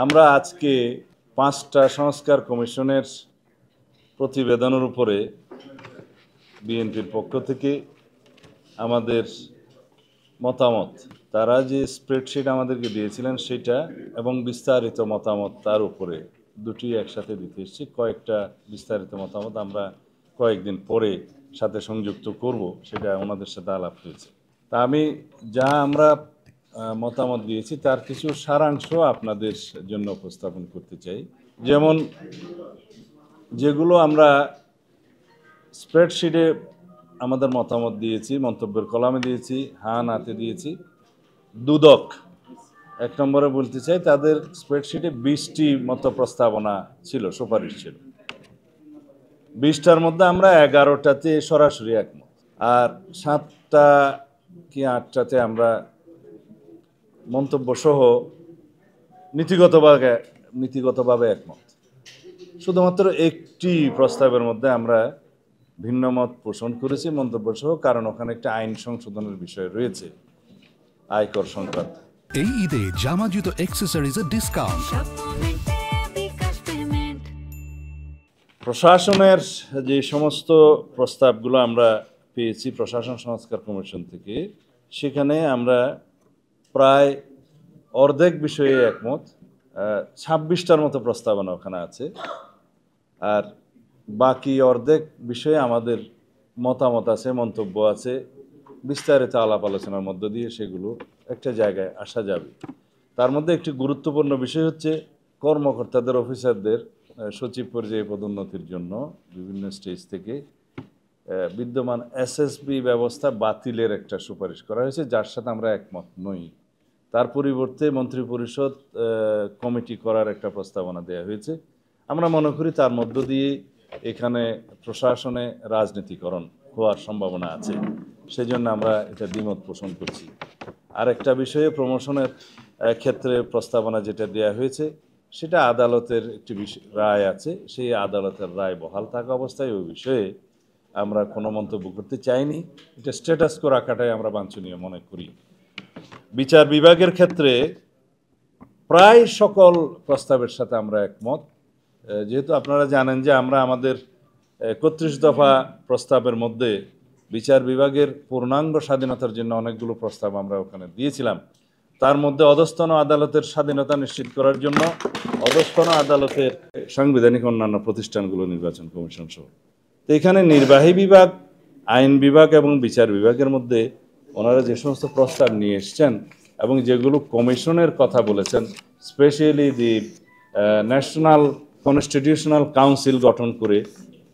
আমরা আজকে 5টা সংস্কার কমিশনের প্রতিবেদনের উপরে বিএনপির পক্ষ থেকে আমাদের মতামত, তারা যে স্প্রেডশিট আমাদেরকে দিয়েছিলেন সেটা এবং বিস্তারিত মতামত তার উপরে দুটি একসাথে দিতে এসেছি। কয়েকটা বিস্তারিত মতামত আমরা কয়েকদিন পরে সাথে সংযুক্ত করব, সেটা ওনাদের সাথে আলাপ হয়েছে। তা আমি আমরা মতামত দিয়েছি তার কিছু সারাংশ আপনাদের জন্য উপস্থাপন করতে চাই। যেমন যেগুলো আমরা স্প্রেডশিটে আমাদের মতামত দিয়েছি, মন্তব্যের কলামে দিয়েছি, হ্যাঁ নাতে দিয়েছি। দুদক 1 নম্বরে বলতে চাই, তাদের স্প্রেডশিটে 20টি মতো প্রস্তাবনা ছিল, সুপারিশ ছিল। 20টার মধ্যে আমরা 11টাতে সরাসরি একমত, আর 7টা কি 8টাতে আমরা মন্তব্য সহ নীতিগতভাবে একমত। শুধুমাত্র একটি প্রস্তাবের মধ্যে আমরা ভিন্ন মত পোষণ করেছি মন্তব্য সহ, কারণ ওখানে একটা আইন সংশোধনের বিষয় রয়েছে, আয়কর সংক্রান্ত। এই ঈদে জামা জুতো অ্যাক্সেসরিজের ডিসকাউন্ট। প্রশাসনের যে সমস্ত প্রস্তাবগুলো আমরা পেয়েছি প্রশাসন সংস্কার কমিশন থেকে, সেখানে আমরা প্রায় অর্ধেক বিষয়ে একমত। 26টার মতো প্রস্তাবনা ওখানে আছে, আর বাকি অর্ধেক বিষয়ে আমাদের মতামত আছে, মন্তব্য আছে। বিস্তারিত আলাপ আলোচনার মধ্য দিয়ে সেগুলো একটা জায়গায় আসা যাবে। তার মধ্যে একটি গুরুত্বপূর্ণ বিষয় হচ্ছে কর্মকর্তাদের, অফিসারদের সচিব পর্যায়ে পদোন্নতির জন্য বিভিন্ন স্টেজ থেকে বিদ্যমান এসএসবি ব্যবস্থা বাতিলের একটা সুপারিশ করা হয়েছে, যার সাথে আমরা একমত নই। তার পরিবর্তে মন্ত্রিপরিষদ কমিটি করার একটা প্রস্তাবনা দেওয়া হয়েছে। আমরা মনে করি তার মধ্য দিয়ে এখানে প্রশাসনে রাজনীতিকরণ হওয়ার সম্ভাবনা আছে, সেজন্য আমরা এটা দ্বিমত পোষণ করছি। আর একটা বিষয়ে প্রমোশনের ক্ষেত্রে প্রস্তাবনা যেটা দেওয়া হয়েছে, সেটা আদালতের একটি রায় আছে, সেই আদালতের রায় বহাল থাকা অবস্থায় ওই বিষয়ে আমরা কোনো মন্তব্য করতে চাইনি। এটা স্ট্যাটাস কো রাখাটাই আমরা বাঞ্ছনীয় মনে করি। বিচার বিভাগের ক্ষেত্রে প্রায় সকল প্রস্তাবের সাথে আমরা একমত। যেহেতু আপনারা জানেন যে আমরা আমাদের 31 দফা প্রস্তাবের মধ্যে বিচার বিভাগের পূর্ণাঙ্গ স্বাধীনতার জন্য অনেকগুলো প্রস্তাব আমরা ওখানে দিয়েছিলাম। তার মধ্যে অধস্তন আদালতের স্বাধীনতা নিশ্চিত করার জন্য অধস্তন আদালতের সাংবিধানিক অন্যান্য প্রতিষ্ঠানগুলো নির্বাচন কমিশন সহ। তো এখানে নির্বাহী বিভাগ, আইন বিভাগ এবং বিচার বিভাগের মধ্যে ওনারা যে সমস্ত প্রস্তাব নিয়ে এসছেন এবং যেগুলো কমিশনের কথা বলেছেন, specially the national constitutional council গঠন করে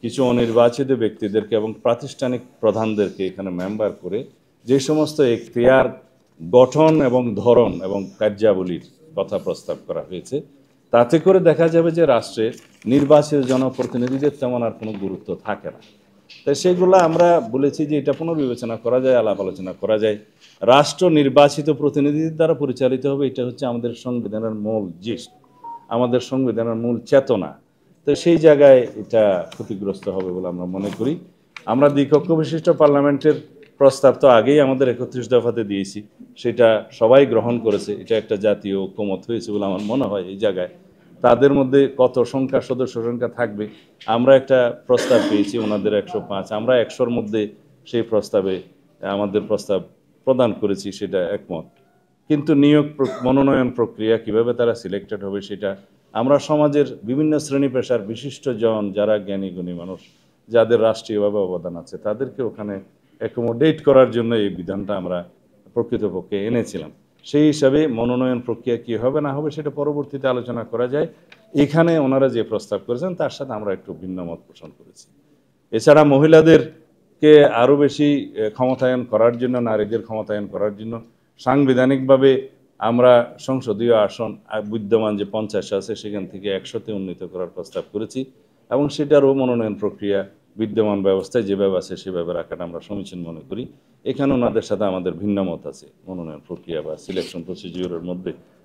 কিছু অনির্বাচিত ব্যক্তিদেরকে এবং প্রাতিষ্ঠানিক প্রধানদেরকে এখানে মেম্বার করে যে সমস্ত এখতিয়ার গঠন এবং ধরন এবং কার্যাবলীর কথা প্রস্তাব করা হয়েছে, তাতে করে দেখা যাবে যে রাষ্ট্রের নির্বাচিত জনপ্রতিনিধিদের তেমন আর কোনো গুরুত্ব থাকে না। তাই সেগুলো আমরা বলেছি যে এটা পুনর্বিবেচনা করা যায়, আলাপ আলোচনা করা যায়। রাষ্ট্র নির্বাচিত প্রতিনিধিদের দ্বারা পরিচালিত হবে, এটা হচ্ছে আমাদের সংবিধানের মূল জিস্ট, আমাদের সংবিধানের মূল চেতনা। তো সেই জায়গায় এটা ক্ষতিগ্রস্ত হবে বলে আমরা মনে করি। আমরা দ্বিকক্ষ বিশিষ্ট পার্লামেন্টের প্রস্তাব তো আগেই আমাদের 31 দফাতে দিয়েছি, সেটা সবাই গ্রহণ করেছে। এটা একটা জাতীয় ঐক্যমত হয়েছে বলে আমার মনে হয়। এই জায়গায় তাদের মধ্যে কত সংখ্যা, সদস্য সংখ্যা থাকবে, আমরা একটা প্রস্তাব পেয়েছি ওনাদের 105, আমরা 100-র মধ্যে সেই প্রস্তাবে আমাদের প্রস্তাব প্রদান করেছি, সেটা একমত। কিন্তু মনোনয়ন প্রক্রিয়া কিভাবে তারা সিলেক্টেড হবে, সেটা আমরা সমাজের বিভিন্ন শ্রেণী পেশার বিশিষ্ট জন, যারা জ্ঞানী গুণী মানুষ, যাদের রাষ্ট্রীয়ভাবে অবদান আছে, তাদেরকে ওখানে অ্যাকোমোডেট করার জন্য এই বিধানটা আমরা প্রকৃতপক্ষে এনেছিলাম। সেই হিসাবে মনোনয়ন প্রক্রিয়া কী হবে না হবে সেটা পরবর্তীতে আলোচনা করা যায়। এখানে ওনারা যে প্রস্তাব করেছেন তার সাথে আমরা একটু ভিন্ন মত পোষণ করেছি। এছাড়া মহিলাদেরকে আরও বেশি ক্ষমতায়ন করার জন্য, নারীদের ক্ষমতায়ন করার জন্য সাংবিধানিকভাবে আমরা সংসদীয় আসন বিদ্যমান যে 50 আছে সেখান থেকে 100-তে উন্নীত করার প্রস্তাব করেছি, এবং সেটারও মনোনয়ন প্রক্রিয়া বিদ্যমান ব্যবস্থায় যেভাবে আছে সেভাবে রাখাটা আমরা সমীচীন মনে করি। এখানে ওনাদের সাথে আমাদের ভিন্ন মত আছে। মনোনয়ন প্রক্রিয়া বা সিলেকশন প্রসিডিউরের মধ্যে